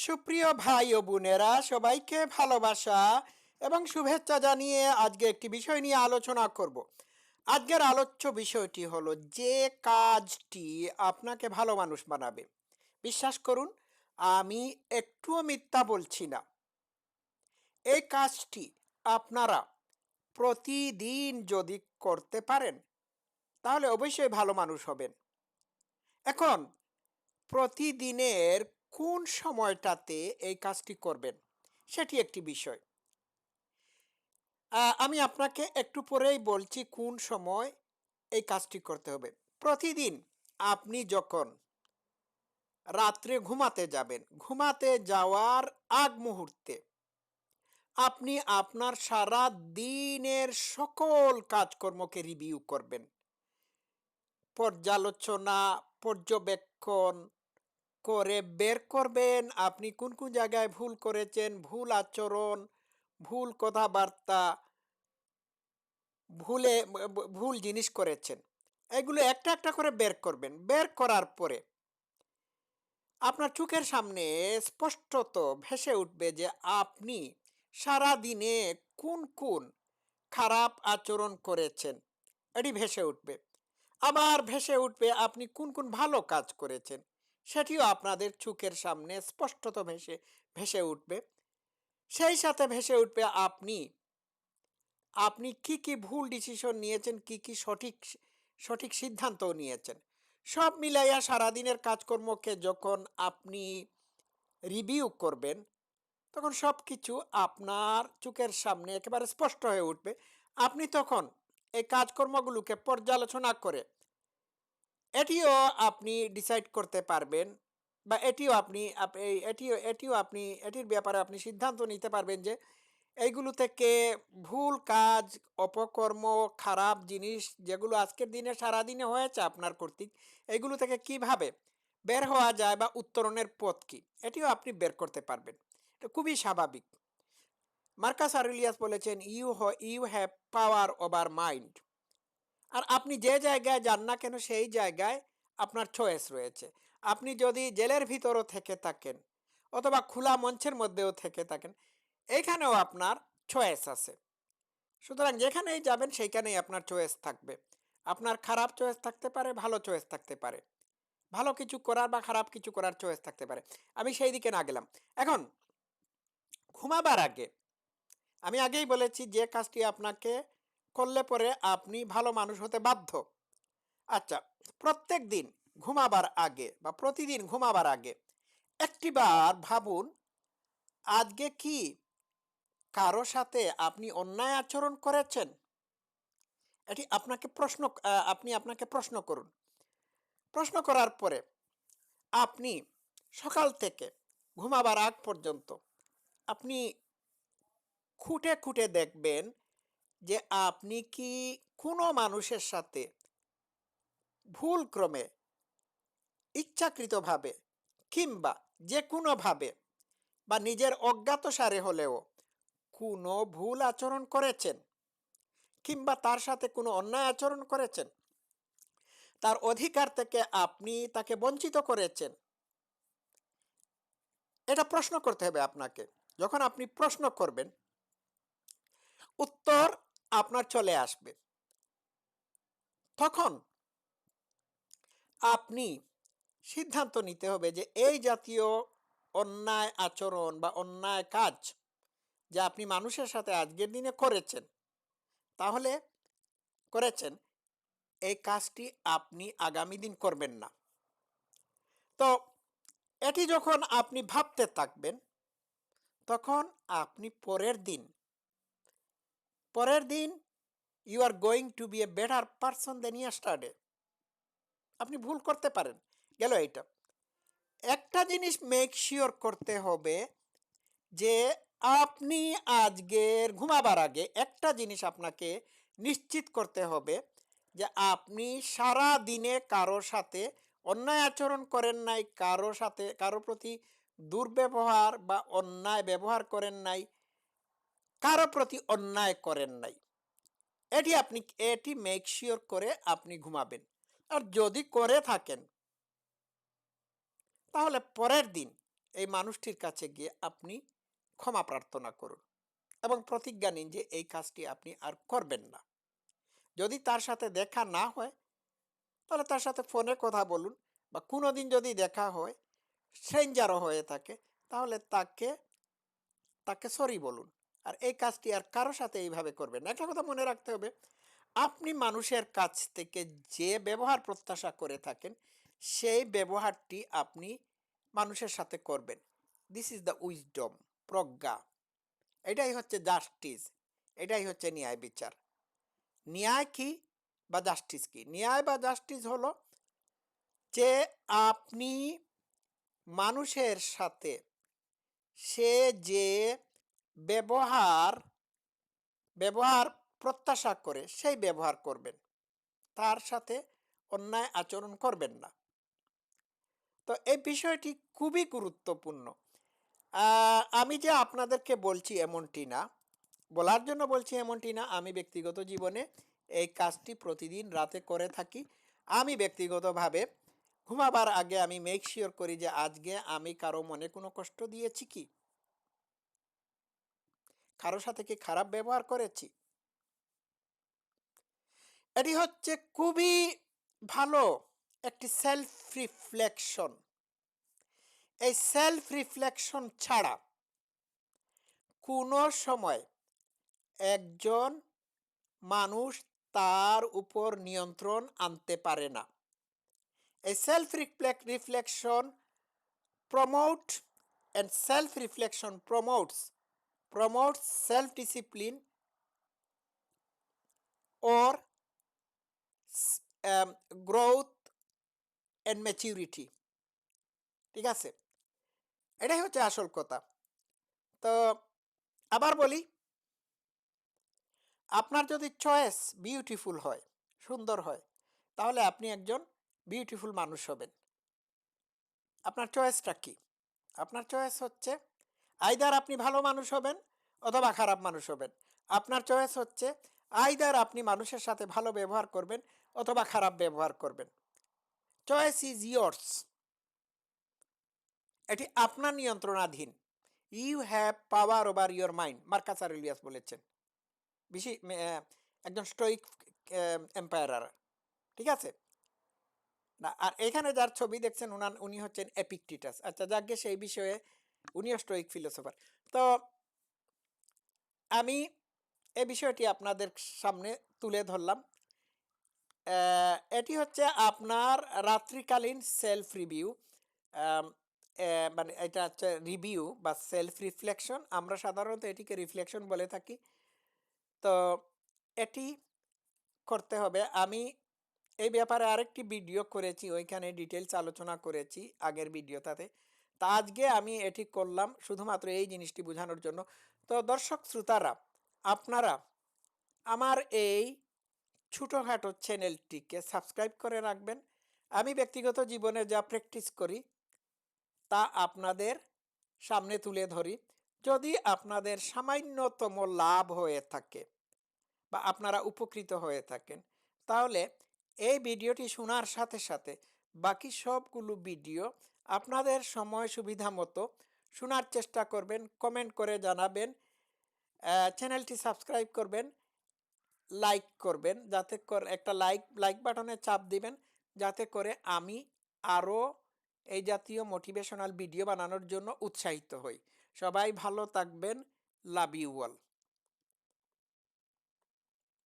সুপ্রিয় ভাই ও বোনেরা, সবাইকে ভালোবাসা এবং শুভেচ্ছা জানিয়ে আজকে একটি বিষয় নিয়ে আলোচনা করব। আজকের আলোচ্য বিষয়টি হলো যে কাজটি আপনাকে ভালো মানুষ বানাবে। বিশ্বাস করুন, আমি একটুও মিথ্যা বলছি না। এই কাজটি আপনারা প্রতিদিন যদি করতে পারেন তাহলে অবশ্যই ভালো মানুষ হবেন। এখন প্রতিদিনের কোন সময়টাতে এই কাজটি করবেন সেটি একটি বিষয়। আমি আপনাকে একটু পরেই বলছি কোন সময় এই কাজটি করতে হবে। প্রতিদিন আপনি যখন রাত্রে ঘুমাতে যাবেন, ঘুমাতে যাওয়ার আগ মুহূর্তে আপনি আপনার সারা দিনের সকল কাজকর্মকে রিভিউ করবেন। পর্যালোচনা, পর্যবেক্ষণ করে বের করবেন আপনি কোন কোন জায়গায় ভুল করেছেন, ভুল আচরণ, ভুল কথাবার্তা, ভুল জিনিস করেছেন। এগুলো একটা একটা করে বের করবেন। বের করার পরে আপনার চোখের সামনে স্পষ্টত ভেসে উঠবে যে আপনি সারা দিনে কোন কোন খারাপ আচরণ করেছেন, এটি ভেসে উঠবে। আবার ভেসে উঠবে আপনি কোন কোন ভালো কাজ করেছেন, সেটিও আপনাদের চোখের সামনে স্পষ্টত ভেসে ভেসে উঠবে। সেই সাথে ভেসে উঠবে আপনি আপনি কি কি ভুল ডিসিশন নিয়েছেন, কি কি সঠিক সঠিক সিদ্ধান্ত নিয়েছেন। সব মিলাইয়া সারাদিনের কাজকর্মকে যখন আপনি রিভিউ করবেন তখন সব কিছু আপনার চোখের সামনে একেবারে স্পষ্ট হয়ে উঠবে। আপনি তখন এই কাজকর্মগুলোকে পর্যালোচনা করে এটিও আপনি ডিসাইড করতে পারবেন, বা এটিও আপনি এটিও আপনি এটির ব্যাপারে আপনি সিদ্ধান্ত নিতে পারবেন যে এইগুলো থেকে ভুল কাজ, অপকর্ম, খারাপ জিনিস যেগুলো আজকের দিনে সারাদিনে হয়েছে আপনার কর্তৃক, এগুলো থেকে কিভাবে বের হওয়া যায় বা উত্তরণের পথ কি, এটিও আপনি বের করতে পারবেন। এটা খুবই স্বাভাবিক। মার্কাস আরেলিয়াস বলেছেন, you have power over mind. আর আপনি যে জায়গায় যান না কেন সেই জায়গায় আপনার চয়েস রয়েছে। আপনি যদি জেলের ভিতরও থেকে থাকেন অথবা খোলা মঞ্চের মধ্যেও থেকে থাকেন, এইখানেও আপনার চয়েস আছে। সুতরাং যেখানেই যাবেন সেইখানেই আপনার চয়েস থাকবে। আপনার খারাপ চয়েস থাকতে পারে, ভালো চয়েস থাকতে পারে। ভালো কিছু করার বা খারাপ কিছু করার চয়েস থাকতে পারে। আমি সেই দিকে না গেলাম। এখন ঘুমাবার আগে আমি আগেই বলেছি যে কাজটি আপনাকে করলে পরে আপনি ভালো মানুষ হতে বাধ্য। আচ্ছা, প্রত্যেক দিন ঘুমাবার আগে বা প্রতিদিন ঘুমাবার আগে একটিবার ভাবুন, আজকে কি কারো সাথে আপনি অন্যায় আচরণ করেছেন? এটি আপনি আপনাকে প্রশ্ন করুন। প্রশ্ন করার পরে আপনি সকাল থেকে ঘুমাবার আগ পর্যন্ত আপনি খুঁটে খুঁটে দেখবেন যে আপনি কি কোনো মানুষের সাথে ভুলক্রমে, ইচ্ছাকৃতভাবে কিংবা যে কোনোভাবে বা নিজের অজ্ঞাতসারে হলেও কোনো ভুল আচরণ করেছেন, কিংবা তার সাথে কোনো অন্যায় আচরণ করেছেন, তার অধিকার থেকে আপনি তাকে বঞ্চিত করেছেন। এটা প্রশ্ন করতে হবে আপনাকে। যখন আপনি প্রশ্ন করবেন উত্তর আপনার চলে আসবে। তখন আপনি সিদ্ধান্ত নিতে হবে যে এই জাতীয় অন্যায় আচরণ বা অন্যায় কাজ যা আপনি মানুষের সাথে আজকের দিনে করেছেন, তাহলে করেছেন, এই কাজটি আপনি আগামী দিন করবেন না। তো এটি যখন আপনি ভাবতে থাকবেন তখন আপনি পরের দিন you are going to be a better person than yesterday. আপনি ভুল করতে পারেন, গেল এইটা। একটা জিনিস মেক শিওর করতে হবে যে আপনি আজকের ঘুমাবার আগে একটা জিনিস আপনাকে নিশ্চিত করতে হবে যে আপনি সারা দিনে কারোর সাথে অন্যায় আচরণ করেন নাই, কারো প্রতি দুর্ব্যবহার বা অন্যায় ব্যবহার করেন নাই, কারো প্রতি অন্যায় করেন নাই। এটি মেক শিওর করে আপনি ঘুমাবেন। আর যদি করে থাকেন তাহলে পরের দিন এই মানুষটির কাছে গিয়ে আপনি ক্ষমা প্রার্থনা করুন এবং প্রতিজ্ঞা নিন যে এই কাজটি আপনি আর করবেন না। যদি তার সাথে দেখা না হয় তাহলে তার সাথে ফোনে কথা বলুন, বা কোনোদিন যদি দেখা হয়, স্ট্রেঞ্জারও হয়ে থাকে, তাহলে তাকে তাকে সরি বলুন। আর এই কাজটি আর কারো সাথে এইভাবে করবেন না। একটা কথা মনে রাখতে হবে, আপনি মানুষের কাছ থেকে যে ব্যবহার প্রত্যাশা করে থাকেন, সেই ব্যবহারটি আপনি মানুষের সাথে করবেন। দিস ইজ দ্য উইজডম, প্রজ্ঞা। এটাই হচ্ছে জাস্টিস, এটাই হচ্ছে ন্যায় বিচার। ন্যায় কি বা জাস্টিস কি? ন্যায় বা জাস্টিস হলো যে আপনি মানুষের সাথে সে যে ব্যবহার ব্যবহার প্রত্যাশা করে সেই ব্যবহার করবেন, তার সাথে অন্যায় আচরণ করবেন না। তো এই বিষয়টি খুবই গুরুত্বপূর্ণ। আমি যে আপনাদেরকে বলছি এমনটি না, বলার জন্য বলছি এমনটি না, আমি ব্যক্তিগত জীবনে এই কাজটি প্রতিদিন রাতে করে থাকি। আমি ব্যক্তিগতভাবে ঘুমাবার আগে আমি মেক শিওর করি যে আজকে আমি কারো মনে কোনো কষ্ট দিয়েছি কি, কারো সাথে কি খারাপ ব্যবহার করেছি। এটি হচ্ছে খুবই ভালো একটি সেলফ রিফ্লেকশন। এই সেলফ রিফ্লেকশন ছাড়া কোনো সময় একজন মানুষ তার উপর নিয়ন্ত্রণ আনতে পারে না। এই self reflection promote and self reflection promotes self discipline or growth and maturity। ঠিক আছে, এটাই হচ্ছে আসল কথা। তো আবার বলি, আপনার যদি চয়েস বিউটিফুল হয়, সুন্দর হয়, তাহলে আপনি একজন বিউটিফুল মানুষ হবেন। আপনার চয়েসটা কি? আপনার চয়েস হচ্ছে আইদার আপনি ভালো মানুষ হবেন অথবা খারাপ মানুষ হবেন। আপনার চয়েস হচ্ছে আইদার আপনি মানুষের সাথে ভালো ব্যবহার করবেন অথবা খারাপ ব্যবহার করবেন। Choice is yours. এটি আপনার নিয়ন্ত্রণাধীন। You have power over your mind, Marcus Aurelius বলেছেন, বেশি একজন স্টোইক এম্পায়ারার। ঠিক আছে না? আর এখানে যার ছবি দেখছেন উনি হচ্ছেন এপিকটিটাস। আচ্ছা, যাকে সেই বিষয়ে উনিও স্টোইক ফিলোসফার। তো আমি এই বিষয়টি আপনাদের সামনে তুলে ধরলাম। এটি হচ্ছে আপনার রাত্রিকালীন সেলফ রিভিউ, মানে এটা হচ্ছে রিভিউ বা সেলফ রিফ্লেকশন। আমরা সাধারণত এটিকে রিফ্লেকশন বলে থাকি। তো এটি করতে হবে। আমি এই ব্যাপারে আরেকটি ভিডিও করেছি, ওইখানে ডিটেলস আলোচনা করেছি আগের ভিডিওটাতে। তা আজকে আমি এটি করলাম শুধুমাত্র এই জিনিসটি বোঝানোর জন্য। তো দর্শক শ্রোতারা, আপনারা আমার এই ছোটোখাটো চ্যানেলটিকে সাবস্ক্রাইব করে রাখবেন। আমি ব্যক্তিগত জীবনে যা প্র্যাকটিস করি তা আপনাদের সামনে তুলে ধরি। যদি আপনাদের সামান্যতম লাভ হয়ে থাকে বা আপনারা উপকৃত হয়ে থাকেন, তাহলে এই ভিডিওটি শোনার সাথে সাথে বাকি সবগুলো ভিডিও আপনাদের সময় সুবিধা মতো শোনার চেষ্টা করবেন, কমেন্ট করে জানাবেন, চ্যানেলটি সাবস্ক্রাইব করবেন, লাইক করবেন, যাতে করে একটা লাইক বাটনে চাপ দিবেন, যাতে করে আমি আরও এই জাতীয় মোটিভেশনাল ভিডিও বানানোর জন্য উৎসাহিত হই। সবাই ভালো থাকবেন। Love you all.